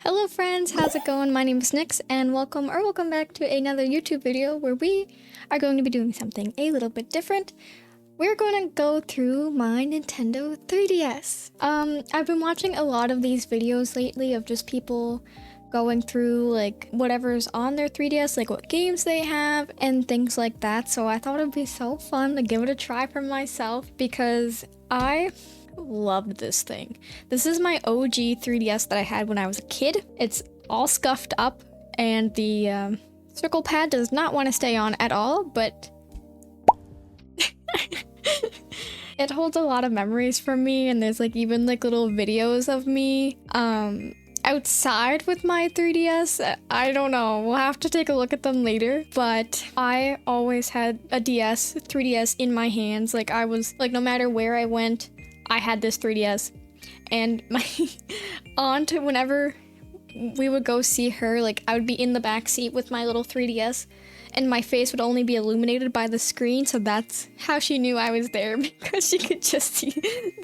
Hello friends, how's it going? My name is Nyx and welcome back to another YouTube video where we are going to be doing something a little bit different. We're going to go through my Nintendo 3DS. I've been watching a lot of these videos lately of just people going through like whatever's on their 3DS, like what games they have and things like that. So I thought it'd be so fun to give it a try for myself because I loved this thing. This is my OG 3DS that I had when I was a kid. It's all scuffed up and the circle pad does not want to stay on at all, but it holds a lot of memories for me, and there's like even like little videos of me outside with my 3DS. I don't know, we'll have to take a look at them later, but I always had a 3DS in my hands. Like I was like, no matter where I went, I had this 3DS, and my aunt, whenever we would go see her, like I would be in the back seat with my little 3DS and my face would only be illuminated by the screen, so that's how she knew I was there, because she could just see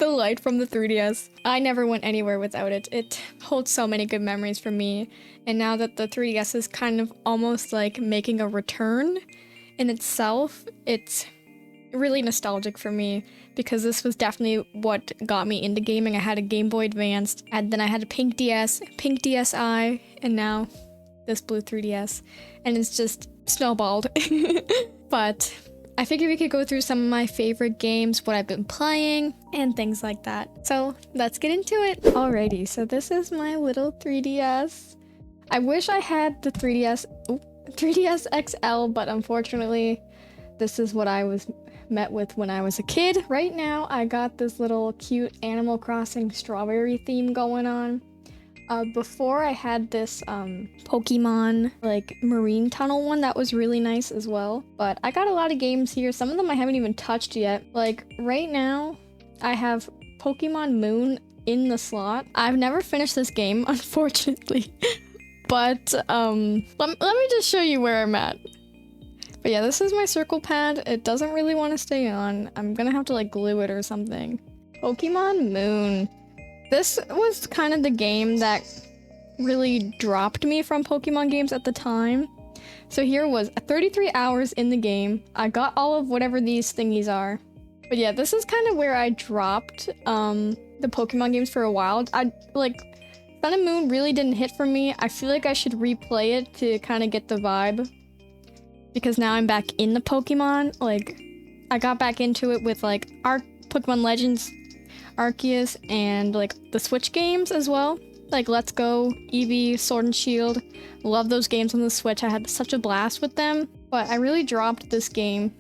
the light from the 3DS. I never went anywhere without it. It holds so many good memories for me, and now that the 3DS is kind of almost like making a return in itself, it's really nostalgic for me, because this was definitely what got me into gaming. I had a Game Boy Advance, and then I had a pink DS, pink DSi, and now this blue 3DS, and it's just snowballed. But I figured we could go through some of my favorite games, what I've been playing, and things like that. So let's get into it. Alrighty, so this is my little 3DS. I wish I had the 3DS XL, but unfortunately, this is what I was met with when I was a kid. Right now, I got this little cute Animal Crossing strawberry theme going on. Before I had this Pokemon like marine tunnel one that was really nice as well. But I got a lot of games here. Some of them I haven't even touched yet. Like right now, I have Pokemon Moon in the slot. I've never finished this game, unfortunately. But let me just show you where I'm at. But yeah, this is my circle pad. It doesn't really want to stay on. I'm gonna have to like glue it or something. Pokemon Moon. This was kind of the game that really dropped me from Pokemon games at the time. So here was 33 hours in the game. I got all of whatever these thingies are. But yeah, this is kind of where I dropped the Pokemon games for a while. I like Sun and Moon really didn't hit for me. I feel like I should replay it to kind of get the vibe, because now I'm back in the Pokemon. Like I got back into it with like Pokemon Legends Arceus and like the Switch games as well, like Let's Go, Eevee, Sword and Shield. Love those games on the Switch. I had such a blast with them, but I really dropped this game,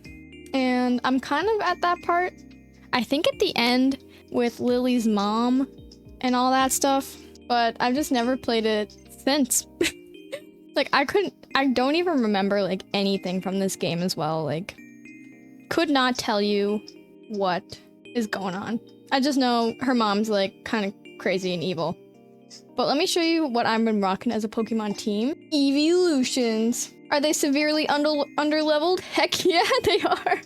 and I'm kind of at that part, I think at the end with Lily's mom and all that stuff, but I've just never played it since. Like I don't even remember like anything from this game as well. Like could not tell you what is going on. I just know her mom's like kind of crazy and evil. But let me show you what I've been rocking as a Pokemon team. Evolutions. Are they severely under-leveled? Heck yeah, they are.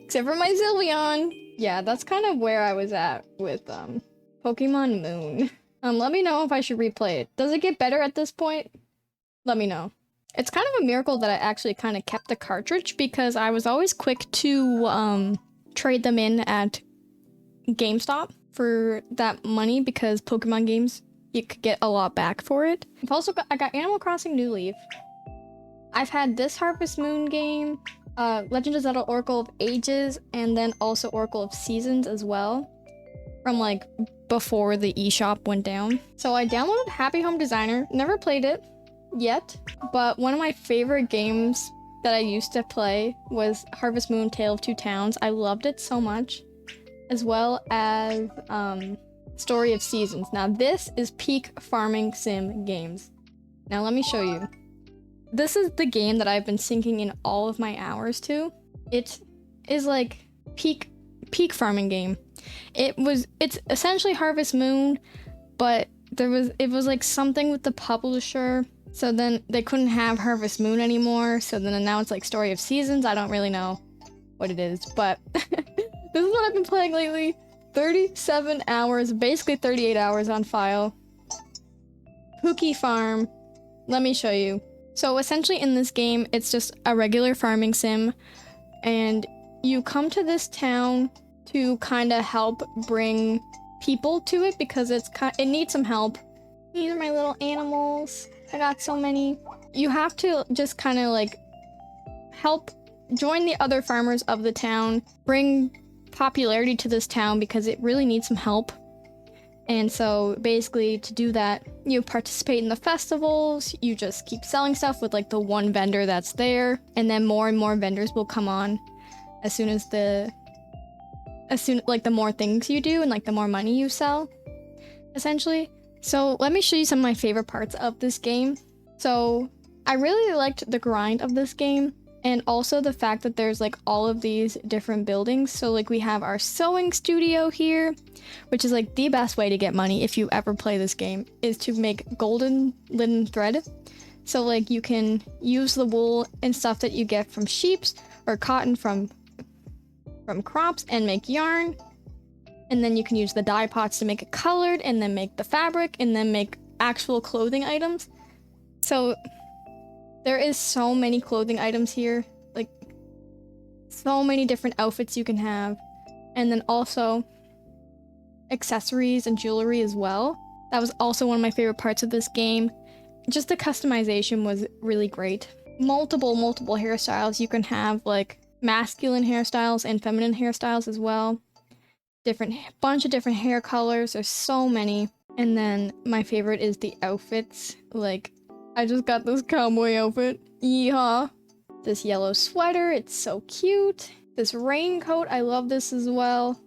Except for my Sylveon. Yeah, that's kind of where I was at with Pokemon Moon. Let me know if I should replay it. Does it get better at this point? Let me know. It's kind of a miracle that I actually kind of kept the cartridge, because I was always quick to trade them in at GameStop for that money, because Pokemon games, you could get a lot back for it. I got Animal Crossing New Leaf. I've had this Harvest Moon game, Legend of Zelda Oracle of Ages, and then also Oracle of Seasons as well, from like before the eShop went down. So I downloaded Happy Home Designer, never played it yet, but one of my favorite games that I used to play was Harvest Moon Tale of Two Towns. I loved it so much, as well as Story of Seasons. Now this is peak farming sim games. Now let me show you. This is the game that I've been sinking in all of my hours to. It is like peak farming game. It's essentially Harvest Moon, but it was like something with the publisher. So then they couldn't have Harvest Moon anymore. So then now it's like Story of Seasons. I don't really know what it is, but this is what I've been playing lately. 37 hours, basically 38 hours on file. cookie farm. Let me show you. So essentially in this game, it's just a regular farming sim, and you come to this town to kind of help bring people to it because it needs some help. These are my little animals. I got so many. You have to just kind of like help join the other farmers of the town, bring popularity to this town because it really needs some help. And so basically to do that, you participate in the festivals, you just keep selling stuff with like the one vendor that's there, and then more and more vendors will come on as soon like the more things you do and like the more money you sell, essentially. So let me show you some of my favorite parts of this game. So I really liked the grind of this game, and also the fact that there's like all of these different buildings. So like we have our sewing studio here, which is like the best way to get money if you ever play this game, is to make golden linen thread. So like you can use the wool and stuff that you get from sheep or cotton from crops and make yarn. And then you can use the dye pots to make it colored, and then make the fabric, and then make actual clothing items. So there is so many clothing items here, like so many different outfits you can have. And then also accessories and jewelry as well. That was also one of my favorite parts of this game. Just the customization was really great. Multiple hairstyles. You can have like masculine hairstyles and feminine hairstyles as well. Bunch of different hair colors. There's so many. And then my favorite is the outfits. Like, I just got this cowboy outfit. Yeehaw. This yellow sweater, it's so cute. This raincoat, I love this as well.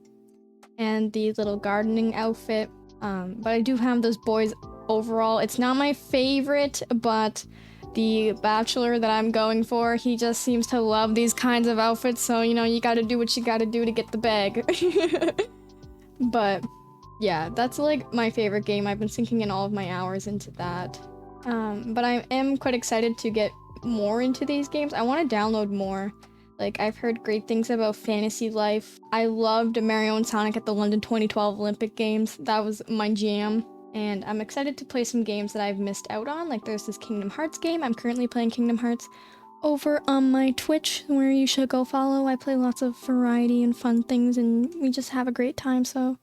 And the little gardening outfit. But I do have this boy's overall. It's not my favorite, but the bachelor that I'm going for, he just seems to love these kinds of outfits. So, you know, you gotta do what you gotta do to get the bag. But yeah, that's like my favorite game. I've been sinking in all of my hours into that. But I am quite excited to get more into these games. I want to download more. Like, I've heard great things about Fantasy Life. I loved Mario and Sonic at the London 2012 Olympic Games. That was my jam. And I'm excited to play some games that I've missed out on. Like, there's this Kingdom Hearts game. I'm currently playing Kingdom Hearts over on my Twitch, where you should go follow. I play lots of variety and fun things, and we just have a great time, so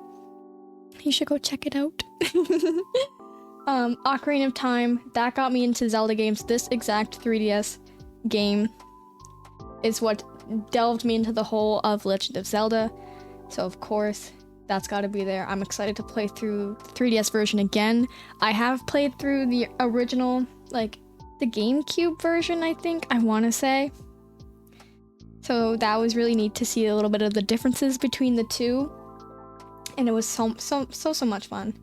you should go check it out. Ocarina of Time, that got me into Zelda games. This exact 3DS game is what delved me into the whole of Legend of Zelda. So of course, that's gotta be there. I'm excited to play through the 3DS version again. I have played through the original, like, the GameCube version, I think, I want to say. So that was really neat to see a little bit of the differences between the two. And it was so much fun.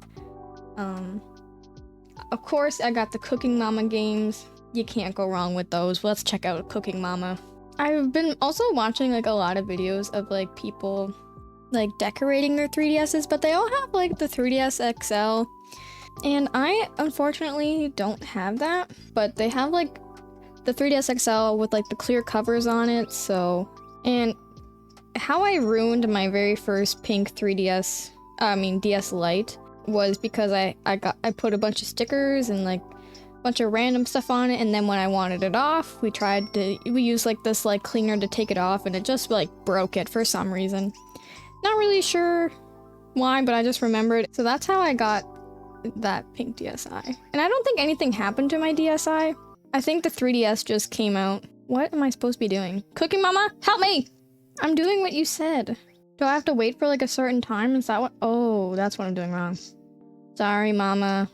Of course, I got the Cooking Mama games. You can't go wrong with those. Let's check out Cooking Mama. I've been also watching like a lot of videos of like people like decorating their 3DSs, but they all have like the 3DS XL. And I unfortunately don't have that, but they have like the 3DS XL with like the clear covers on it. So, and how I ruined my very first pink DS Lite was because I put a bunch of stickers and like a bunch of random stuff on it, and then when I wanted it off, we used like this like cleaner to take it off, and it just like broke it for some reason. Not really sure why, but I just remembered. So that's how I got that pink DSi. And I don't think anything happened to my DSi. I think the 3DS just came out. What am I supposed to be doing? Cooking Mama, help me! I'm doing what you said. Do I have to wait for like a certain time? Is that what? Oh, that's what I'm doing wrong. Sorry, Mama.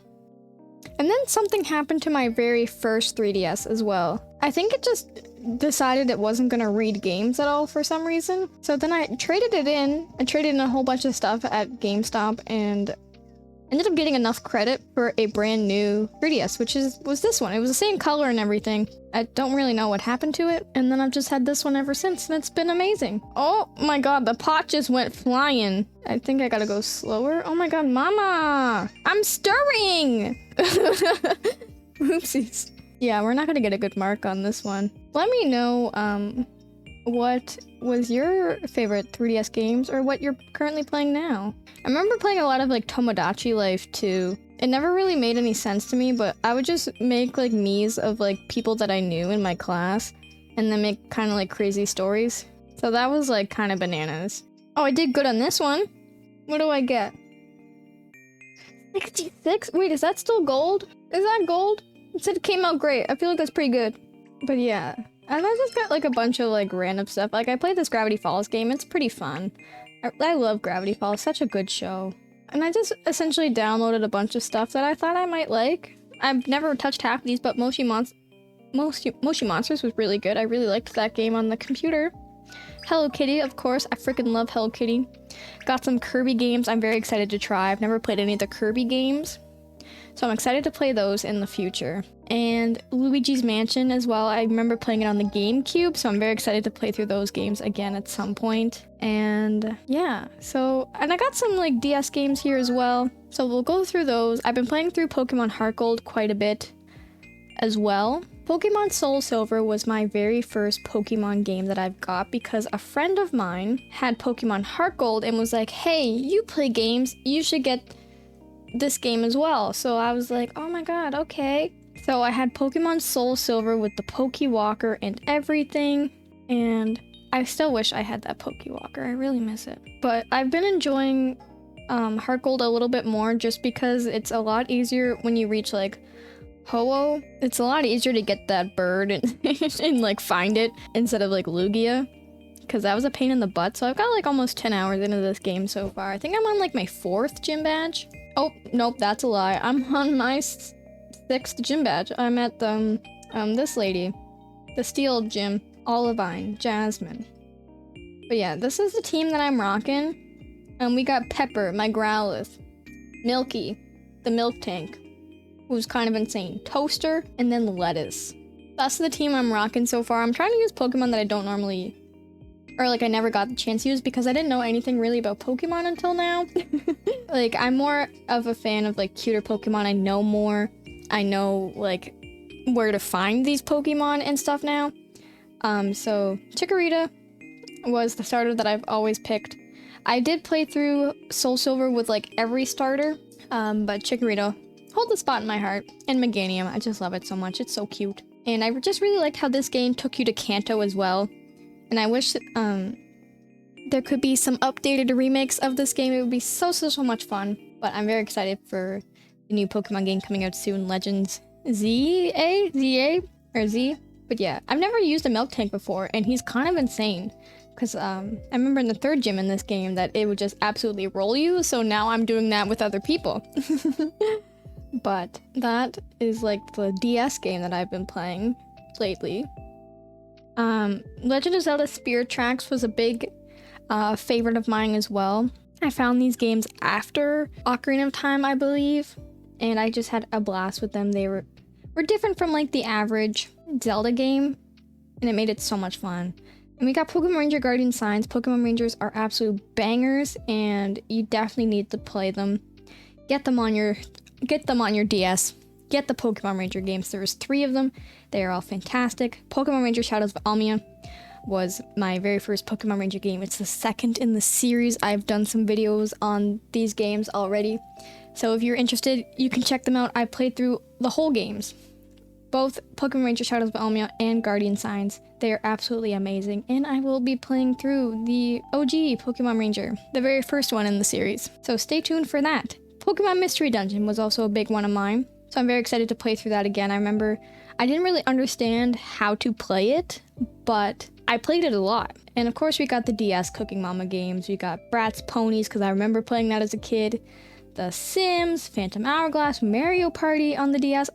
And then something happened to my very first 3DS as well. I think it just decided it wasn't gonna read games at all for some reason. So then I traded it in. I traded in a whole bunch of stuff at GameStop and ended up getting enough credit for a brand new 3DS, which was this one. It was the same color and everything. I don't really know what happened to it, and then I've just had this one ever since, and it's been amazing. Oh my god, the pot just went flying. I think I gotta go slower. Oh my god, Mama! I'm stirring! Oopsies. Yeah, we're not gonna get a good mark on this one. Let me know, what was your favorite 3DS games, or what you're currently playing now? I remember playing a lot of like Tomodachi Life too. It never really made any sense to me, but I would just make like Miis of like people that I knew in my class and then make kind of like crazy stories. So that was like kind of bananas. Oh, I did good on this one. What do I get? 66? Wait, is that still gold? Is that gold? It said it came out great. I feel like that's pretty good. But yeah, and I just got like a bunch of like random stuff. Like I played this Gravity Falls game. It's pretty fun. I love Gravity Falls. Such a good show. And I just essentially downloaded a bunch of stuff that I thought I might like. I've never touched half of these, but Moshi Monsters was really good. I really liked that game on the computer. Hello Kitty, of course. I freaking love Hello Kitty. Got some Kirby games I'm very excited to try. I've never played any of the Kirby games, so I'm excited to play those in the future. And Luigi's Mansion as well. I remember playing it on the GameCube, so I'm very excited to play through those games again at some point. And yeah, and I got some like DS games here as well, so we'll go through those. I've been playing through Pokemon Heart Gold quite a bit as well. Pokemon Soul Silver was my very first Pokemon game that I've got because a friend of mine had Pokemon Heart Gold and was like, hey, you play games, you should get this game as well. So I was like, oh my god, okay. So I had Pokemon Soul Silver with the Pokewalker and everything, and I still wish I had that Pokewalker. I really miss it. But I've been enjoying Heart Gold a little bit more just because it's a lot easier when you reach like Ho-Oh. It's a lot easier to get that bird and, and like find it instead of like Lugia, because that was a pain in the butt. So I've got like almost 10 hours into this game so far. I think I'm on like my 4th gym badge. Oh, nope, that's a lie. I'm on my 6th gym badge. I'm at this lady, the Steel Gym, Olivine, Jasmine. But yeah, this is the team that I'm rocking. We got Pepper, my Growlithe, Milky, the Milk Tank, who's kind of insane, Toaster, and then Lettuce. That's the team I'm rocking so far. I'm trying to use Pokemon that I don't normally, or like I never got the chance to use because I didn't know anything really about Pokemon until now. Like I'm more of a fan of like cuter Pokemon. I know more. I know like where to find these Pokemon and stuff now. So Chikorita was the starter that I've always picked. I did play through Soul Silver with like every starter, but Chikorita hold the spot in my heart. And Meganium, I just love it so much. It's so cute. And I just really liked how this game took you to Kanto as well. And I wish there could be some updated remakes of this game. It would be so much fun. But I'm very excited for the new Pokemon game coming out soon, Legends Z-A? Or Z? But yeah, I've never used a Milk Tank before, and he's kind of insane. Because I remember in the 3rd gym in this game that it would just absolutely roll you, so now I'm doing that with other people. But that is like the DS game that I've been playing lately. Legend of Zelda Spirit Tracks was a big favorite of mine as well. I found these games after Ocarina of Time, I believe, and I just had a blast with them. They were different from like the average Zelda game, and it made it so much fun. And we got Pokemon Ranger Guardian Signs. Pokemon Rangers are absolute bangers, and you definitely need to play them. Get them on your DS. Get the Pokemon Ranger games. There's 3 of them. They are all fantastic. Pokemon Ranger Shadows of Almia was my very first Pokemon Ranger game. It's the 2nd in the series. I've done some videos on these games already. So if you're interested, you can check them out. I played through the whole games. Both Pokemon Ranger Shadows of Almia and Guardian Signs. They are absolutely amazing. And I will be playing through the OG Pokemon Ranger, the very first one in the series. So stay tuned for that. Pokemon Mystery Dungeon was also a big one of mine. So I'm very excited to play through that again. I remember I didn't really understand how to play it, but I played it a lot. And of course we got the DS Cooking Mama games. We got Bratz Ponies, because I remember playing that as a kid. The Sims, Phantom Hourglass, Mario Party on the DS.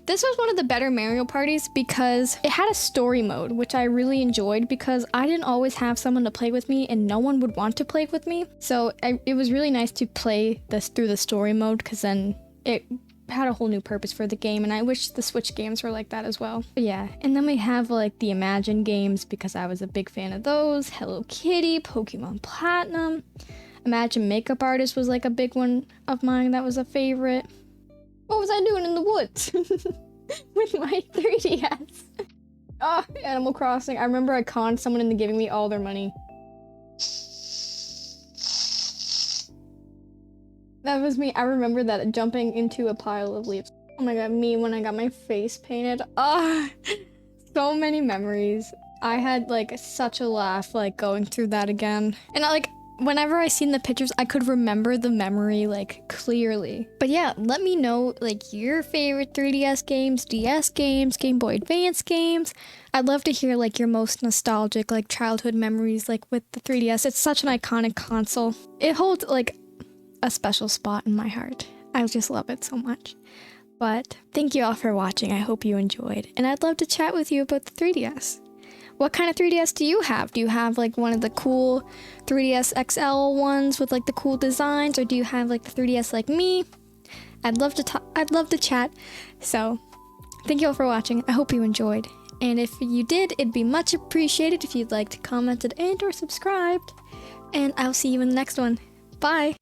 This was one of the better Mario Parties because it had a story mode, which I really enjoyed because I didn't always have someone to play with me and no one would want to play with me. So it was really nice to play this through the story mode because then it had a whole new purpose for the game, and I wish the Switch games were like that as well. But yeah, and then we have like the Imagine games because I was a big fan of those. Hello Kitty, Pokemon Platinum. Imagine Makeup Artist was like a big one of mine that was a favorite. What was I doing in the woods? With my 3DS. Oh, Animal Crossing. I remember I conned someone into giving me all their money. That was me. I remember that, jumping into a pile of leaves. Oh my god, me when I got my face painted. Ah, so many memories. I had like such a laugh like going through that again. And like whenever I seen the pictures, I could remember the memory like clearly. But yeah, let me know like your favorite 3DS games, DS games, Game Boy Advance games. I'd love to hear like your most nostalgic like childhood memories like with the 3DS. It's such an iconic console. It holds like a special spot in my heart. I just love it so much. But thank you all for watching. I hope you enjoyed. And I'd love to chat with you about the 3DS. What kind of 3DS do you have? Do you have like one of the cool 3DS XL ones with like the cool designs, or do you have like the 3DS like me? I'd love to chat. So thank you all for watching. I hope you enjoyed. And if you did, it'd be much appreciated if you'd liked, commented, and or subscribed. And I'll see you in the next one. Bye.